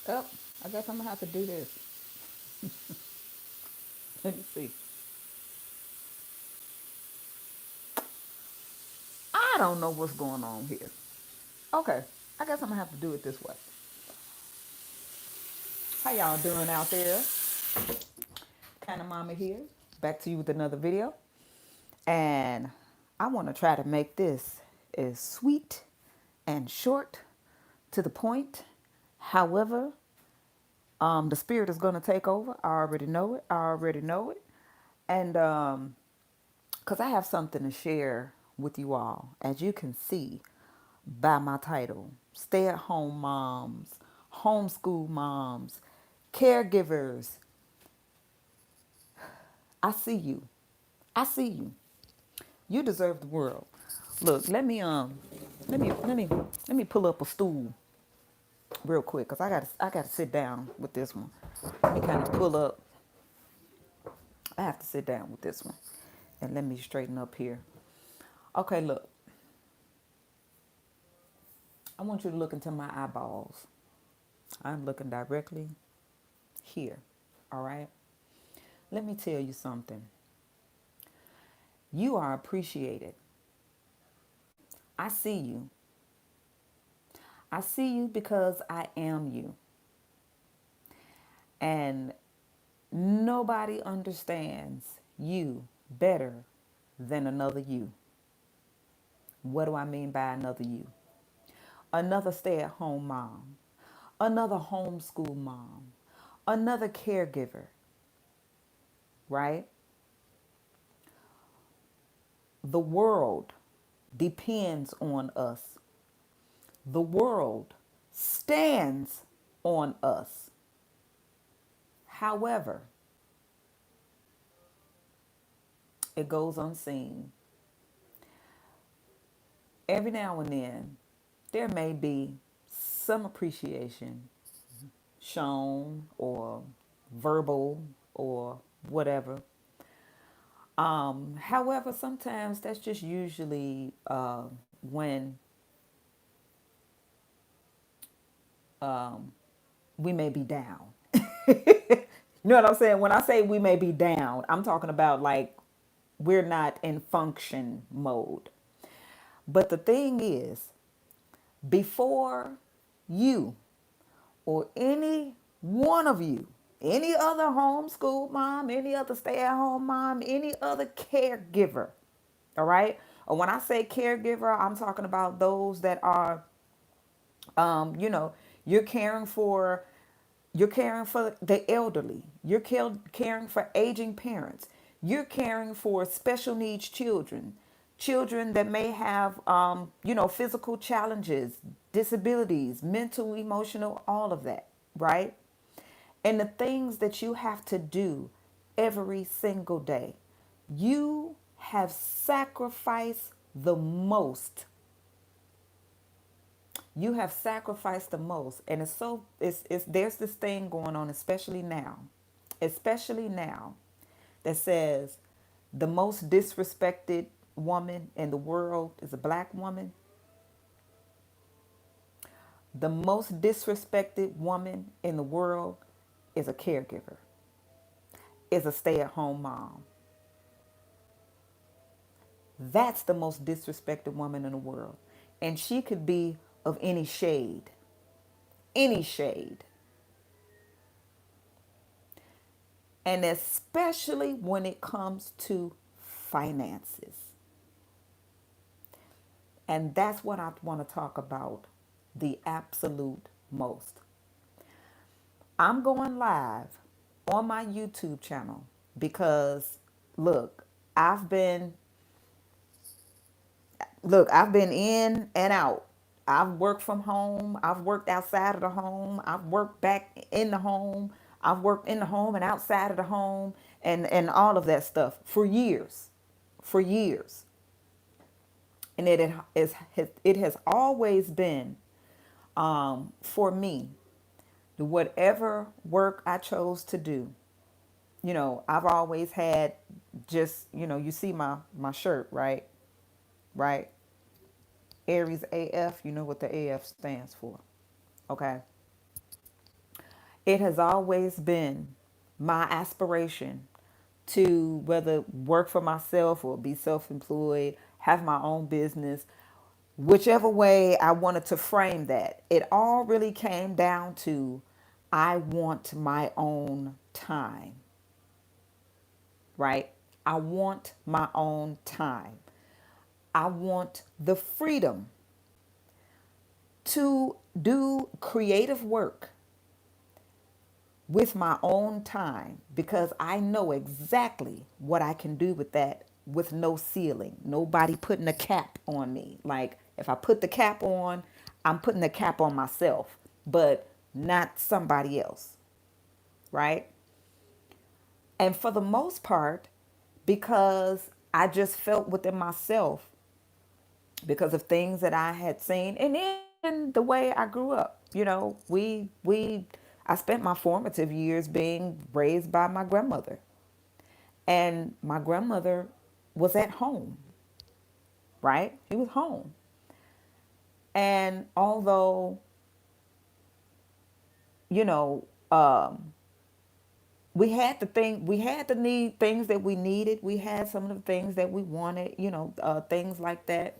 Oh, I guess I'm gonna have to do this. Let me see. I don't know what's going on here. Okay, I guess I'm gonna have to do it this way. How y'all doing out there? Kind of Mama here. Back to you with another video. And I want to try to make this as sweet and short to the point. However, the spirit is going to take over. I already know it. I already know it. And because I have something to share with you all, as you can see by my title, Stay at Home Moms, Homeschool Moms, Caregivers. I see you. I see you. You deserve the world. Look, let me pull up a stool real quick because I gotta sit down with this one. Let me kind of pull up. I have to sit down with this one, and let me straighten up here. Okay, look. I want you to look into my eyeballs. I'm looking directly here. All right. Let me tell you something. You are appreciated. I see you. I see you because I am you. And nobody understands you better than another you. What do I mean by another you? Another stay at home mom, another homeschool mom, another caregiver, right? The world depends on us. The world stands on us. However, it goes unseen. Every now and then, there may be some appreciation shown or verbal or whatever. However, sometimes that's just usually when we may be down. You know what I'm saying? When I say we may be down, I'm talking about like we're not in function mode. But the thing is, before you or any one of you, any other homeschool mom, any other stay at home mom, any other caregiver, all right? Or when I say caregiver, I'm talking about those that are, you know, you're caring for, you're caring for the elderly, you're caring for aging parents, you're caring for special needs children, children that may have, physical challenges, disabilities, mental, emotional, all of that, right? And the things that you have to do every single day. You have sacrificed the most. You have sacrificed the most. And it's there's this thing going on, especially now, that says the most disrespected woman in the world is a black woman. The most disrespected woman in the world is a caregiver, is a stay-at-home mom. That's the most disrespected woman in the world. And she could be of any shade, any shade. And especially when it comes to finances. And that's what I want to talk about the absolute most. I'm going live on my YouTube channel because look, I've been I've been in and out. I've worked from home. I've worked outside of the home. I've worked back in the home. I've worked in the home and outside of the home and all of that stuff for years. For years. And it has always been for me, whatever work I chose to do. I've always had just, you see my shirt, right? Right? Aries AF, you know what the AF stands for. Okay. It has always been my aspiration to whether work for myself or be self employed, have my own business, whichever way I wanted to frame that. It all really came down to I want my own time, right? I want my own time. I want the freedom to do creative work with my own time because I know exactly what I can do with that with no ceiling. Nobody putting a cap on me. Like if I put the cap on, I'm putting the cap on myself, but not somebody else, right? And for the most part, because I just felt within myself because of things that I had seen and then the way I grew up. We I spent my formative years being raised by my grandmother. And my grandmother was at home, right? She was home. And although, you know, we had the need things that we needed. We had some of the things that we wanted, things like that.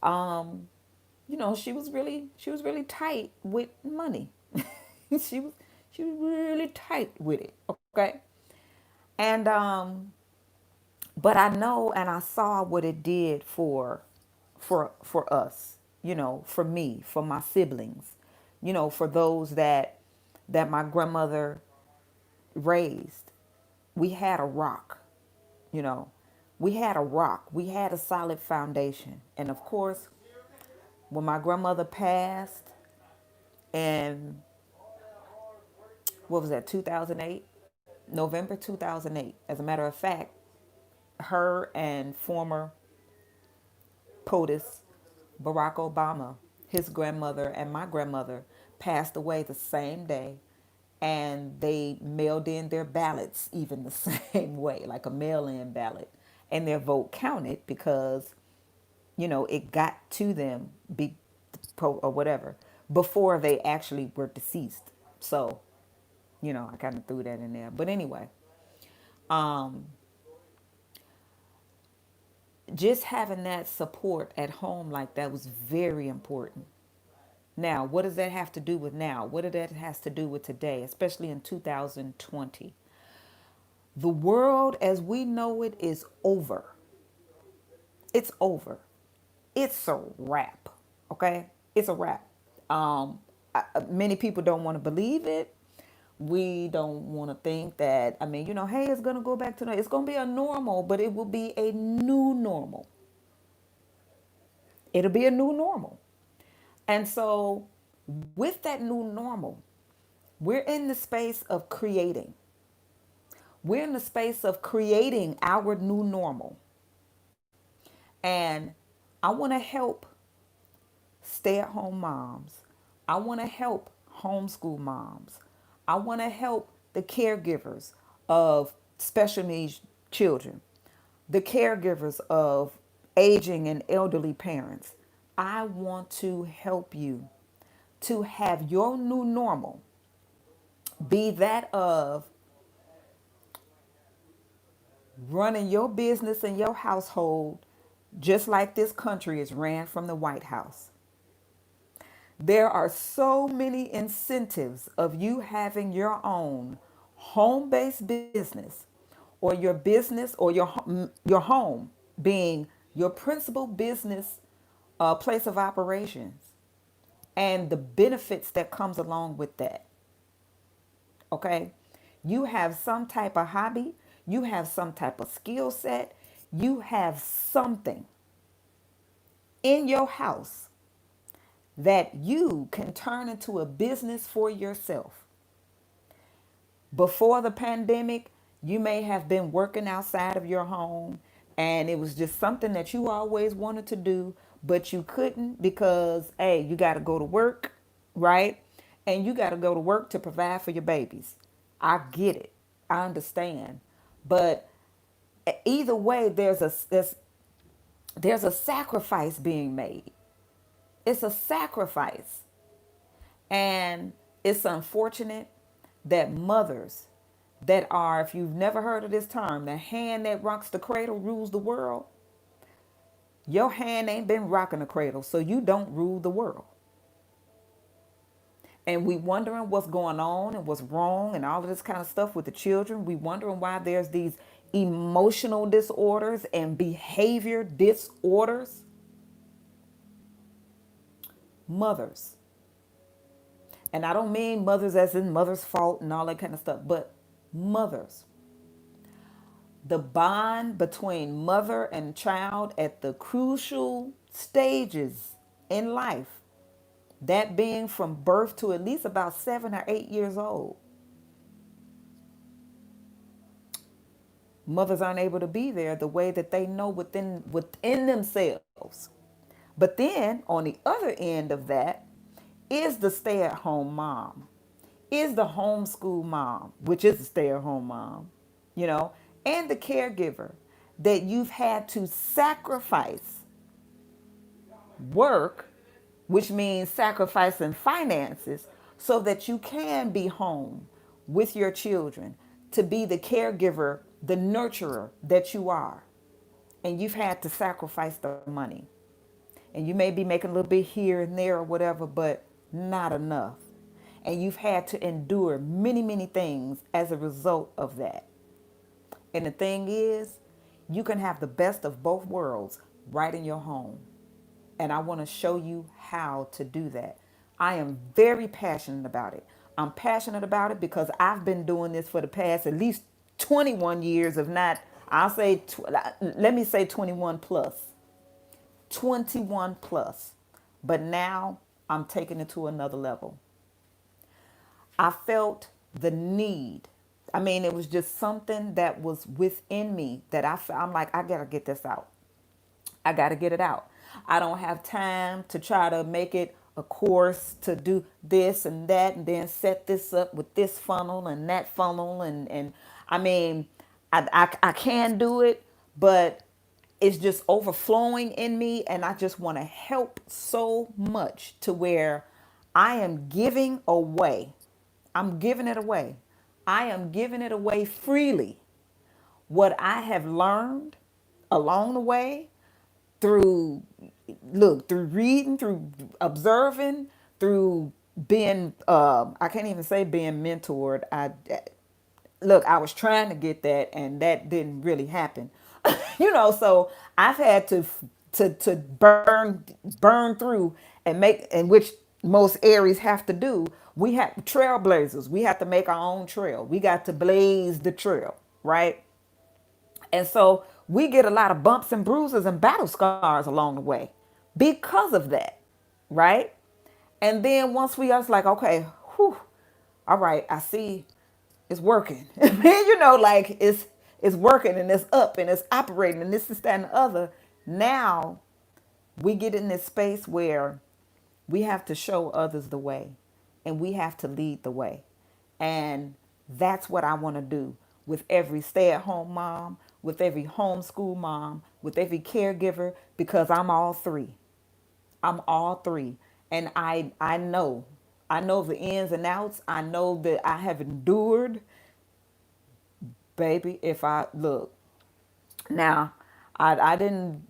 Um, she was really tight with money. she was she was really tight with it. Okay. And but I know and I saw what it did for us, for me, for my siblings, for those that my grandmother raised. We had a rock, you know. We had a rock. We had a solid foundation. And of course, when my grandmother passed, and what was that, 2008? November 2008. As a matter of fact, her and former POTUS Barack Obama, his grandmother and my grandmother passed away the same day, and they mailed in their ballots even the same way, like a mail-in ballot, and their vote counted because it got to them or whatever before they actually were deceased. So I kind of threw that in there, but anyway, um, just having that support at home like that was very important. Now, what does that have to do with now? What does that has to do with today, especially in 2020? The world as we know it is over. It's over. It's a wrap. Okay? It's a wrap. Many people don't want to believe it. We don't want to think that, hey, it's going to go back to normal. It's going to be a normal, but it will be a new normal. It'll be a new normal. And so, with that new normal, we're in the space of creating. We're in the space of creating our new normal. And I want to help stay at home moms. I want to help homeschool moms. I want to help the caregivers of special needs children, the caregivers of aging and elderly parents. I want to help you to have your new normal be that of running your business and your household just like this country is ran from the White House. There are so many incentives of you having your own home-based business or your business or your home being your principal business place of operations and the benefits that comes along with that. Okay? You have some type of hobby, you have some type of skill set, you have something in your house that you can turn into a business for yourself. Before the pandemic, you may have been working outside of your home and it was just something that you always wanted to do, but you couldn't because, hey, you got to go to work, right? And you got to go to work to provide for your babies. I get it. I understand. But either way, there's a sacrifice being made. It's a sacrifice. And it's unfortunate. that mothers that are, if you've never heard of this term, the hand that rocks the cradle rules the world. Your hand ain't been rocking the cradle, so you don't rule the world. And we wondering what's going on and what's wrong and all of this kind of stuff with the children. We wondering why there's these emotional disorders and behavior disorders. Mothers. And I don't mean mothers as in mother's fault and all that kind of stuff, but mothers. The bond between mother and child at the crucial stages in life, that being from birth to at least about 7 or 8 years old. Mothers aren't able to be there the way that they know within themselves. But then on the other end of that is the stay-at-home mom, is the homeschool mom, which is a stay-at-home mom, you know, and the caregiver that you've had to sacrifice work, which means sacrificing finances, so that you can be home with your children, to be the caregiver, the nurturer that you are. And you've had to sacrifice the money. And you may be making a little bit here and there or whatever, but not enough. And you've had to endure many, many things as a result of that. And the thing is, you can have the best of both worlds right in your home. And I want to show you how to do that. I am very passionate about it. I'm passionate about it because I've been doing this for the past at least 21 years, if not, I'll say, let me say 21 plus. 21 plus. But now I'm taking it to another level. I felt the need. I mean, it was just something that was within me that I'm like, I got to get this out. I got to get it out. I don't have time to try to make it a course to do this and that and then set this up with this funnel and that funnel. And I mean, I can do it, but it's just overflowing in me. And I just want to help so much to where I am giving away. I'm giving it away. I am giving it away freely. What I have learned along the way, through through reading, through observing, through being I can't even say being mentored. I was trying to get that and that didn't really happen. So I've had to burn through and make, and which most Aries have to do. We have trailblazers. We have to make our own trail. We got to blaze the trail, right? And so we get a lot of bumps and bruises and battle scars along the way because of that, right? And then once we are like, okay, whew, all right, I see it's working. I mean, like it's working and it's up and it's operating and this, that, and the other. Now we get in this space where we have to show others the way and we have to lead the way. And that's what I want to do with every stay-at-home mom, with every homeschool mom, with every caregiver, because I'm all three. I'm all three. And I know the ins and outs. I know that I have endured, baby. If I look now, I didn't,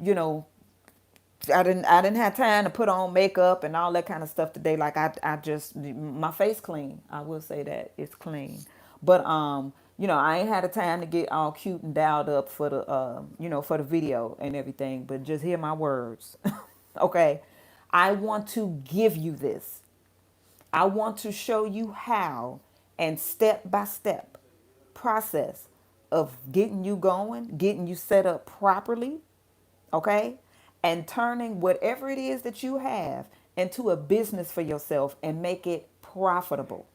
I didn't have time to put on makeup and all that kind of stuff today. Like I just, my face clean. I will say that it's clean. But I ain't had the time to get all cute and dialed up for the for the video and everything. But just hear my words. Okay. I want to give you this. I want to show you how, and step by step process of getting you going, getting you set up properly, okay? And turning whatever it is that you have into a business for yourself and make it profitable.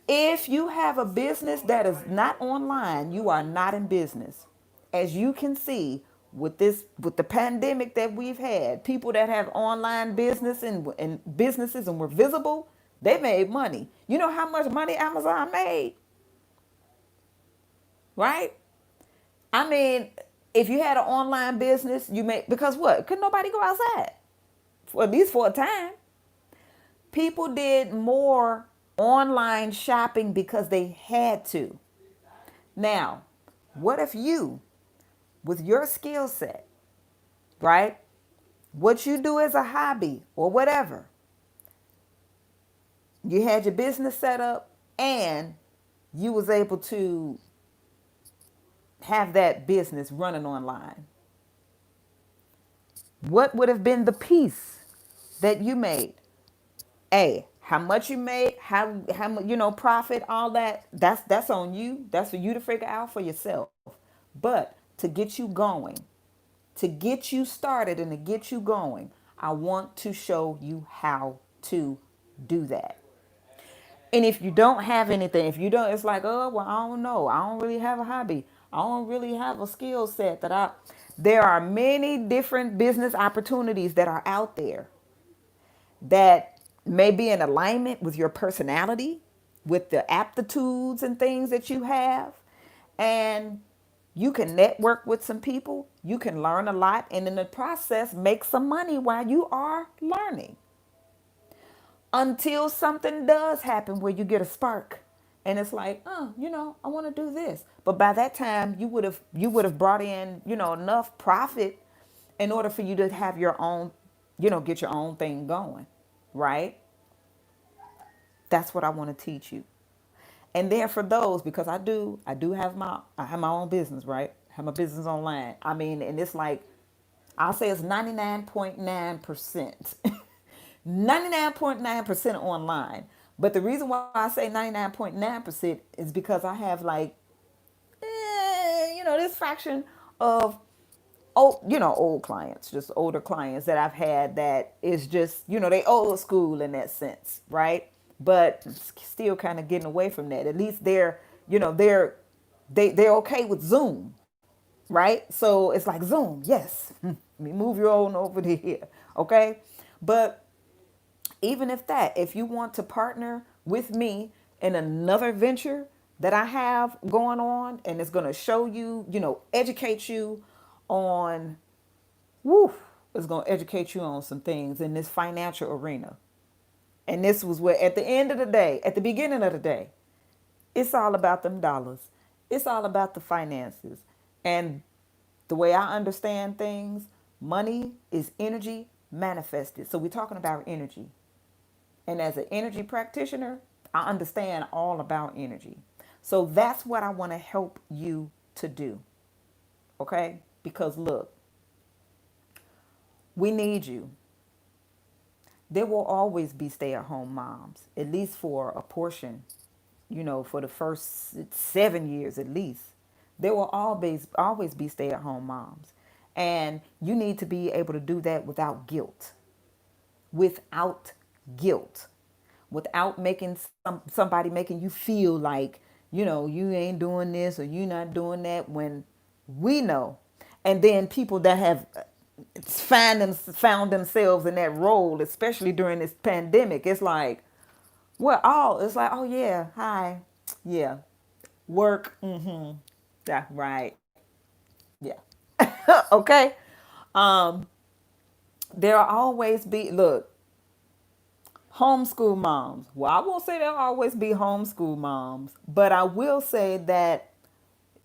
If you have a business that is not online, you are not in business. As you can see, with the pandemic that we've had, people that have online business and businesses and were visible, they made money. You know how much money Amazon made? Right? I mean, if you had an online business, you made, because what? Couldn't nobody go outside, for at least for a time. People did more online shopping because they had to. Now, what if you, with your skill set, right? What you do as a hobby or whatever, you had your business set up and you was able to have that business running online. What would have been the piece that you made? A, how much you made, how much, profit, all that. That's on you. That's for you to figure out for yourself. But to get you going, to get you started and to get you going, I want to show you how to do that. And if you don't have anything, if you don't, it's like, oh, well, I don't know. I don't really have a hobby. I don't really have a skill set there are many different business opportunities that are out there that may be in alignment with your personality, with the aptitudes and things that you have. And you can network with some people, you can learn a lot, and in the process, make some money while you are learning until something does happen where you get a spark. And it's like, oh, I want to do this. But by that time, you would have brought in, enough profit in order for you to have your own, get your own thing going, right? That's what I want to teach you. And then for those, because I do have my own business, right? I have my business online. I mean, and it's like, I'll say it's 99.9%. 99.9% online. But the reason why I say 99.9% is because I have like, this fraction of old clients, just older clients that I've had that is just, they old school in that sense, right? But still kind of getting away from that. At least they're okay with Zoom, right? So it's like Zoom, yes. Let me move your own over to here, okay? But even if you want to partner with me in another venture that I have going on, and it's going to show you, educate you on, woo, it's going to educate you on some things in this financial arena. And this was where, at the end of the day, at the beginning of the day, it's all about them dollars. It's all about the finances. And the way I understand things, money is energy manifested. So we're talking about energy. And as an energy practitioner, I understand all about energy. So that's what I want to help you to do. Okay? Because look, we need you. There will always be stay at home moms, at least for a portion, for the first 7 years at least. There will always be stay at home moms. And you need to be able to do that without guilt. Without guilt. Without making somebody making you feel like, you ain't doing this or you not doing that when we know. And then people that have found themselves in that role, especially during this pandemic, it's like, it's like, oh yeah, hi, yeah, work, yeah, right, yeah, okay. Um, there'll always be, look, homeschool moms. Well, I won't say there'll always be homeschool moms, but I will say that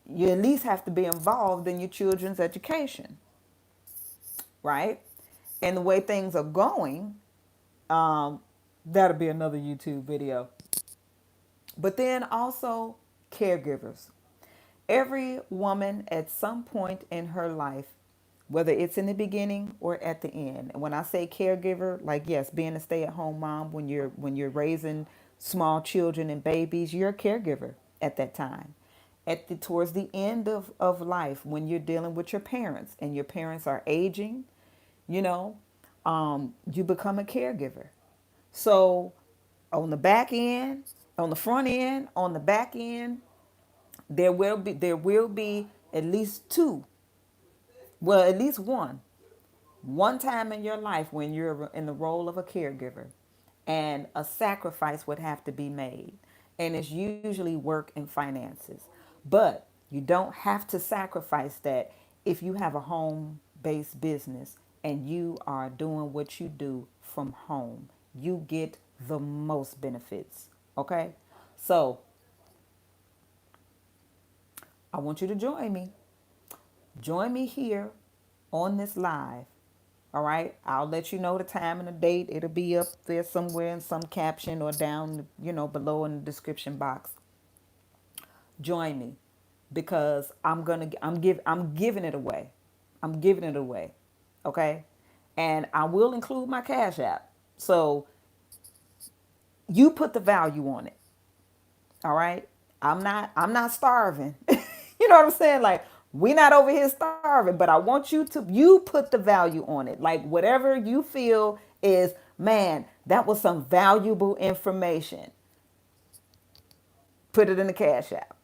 you at least have to be involved in your children's education, right? And the way things are going, um, that'll be another YouTube video. But then also caregivers. Every woman at some point in her life, whether it's in the beginning or at the end. And when I say caregiver, like yes, being a stay-at-home mom when you're raising small children and babies, you're a caregiver at that time. Towards the end of life, when you're dealing with your parents and your parents are aging, you know, you become a caregiver. So on the back end, on the front end, on the back end, there will be at least two, well, at least one time in your life when you're in the role of a caregiver, and a sacrifice would have to be made, and it's usually work and finances. But you don't have to sacrifice that if you have a home-based business and you are doing what you do from home. You get the most benefits. Okay? So I want you to join me. Join me here on this live. All right. I'll let you know the time and the date. It'll be up there somewhere in some caption or down, below in the description box. Join me because I'm giving it away. I'm giving it away. Okay? And I will include my Cash App. So you put the value on it. All right. I'm not starving. You know what I'm saying? Like, we not over here starving, but I want you put the value on it. Like, whatever you feel is, man, that was some valuable information. Put it in the Cash App.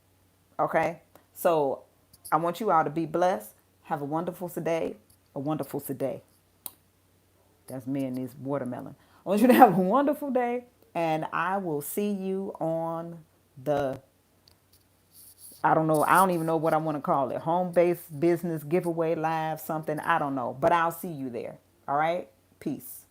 Okay? So I want you all to be blessed. Have a wonderful today. A wonderful today. That's me and this watermelon. I want you to have a wonderful day, and I will see you on the, I don't know, I don't even know what I want to call it. Home-based business giveaway live, something, I don't know. But I'll see you there. All right? Peace.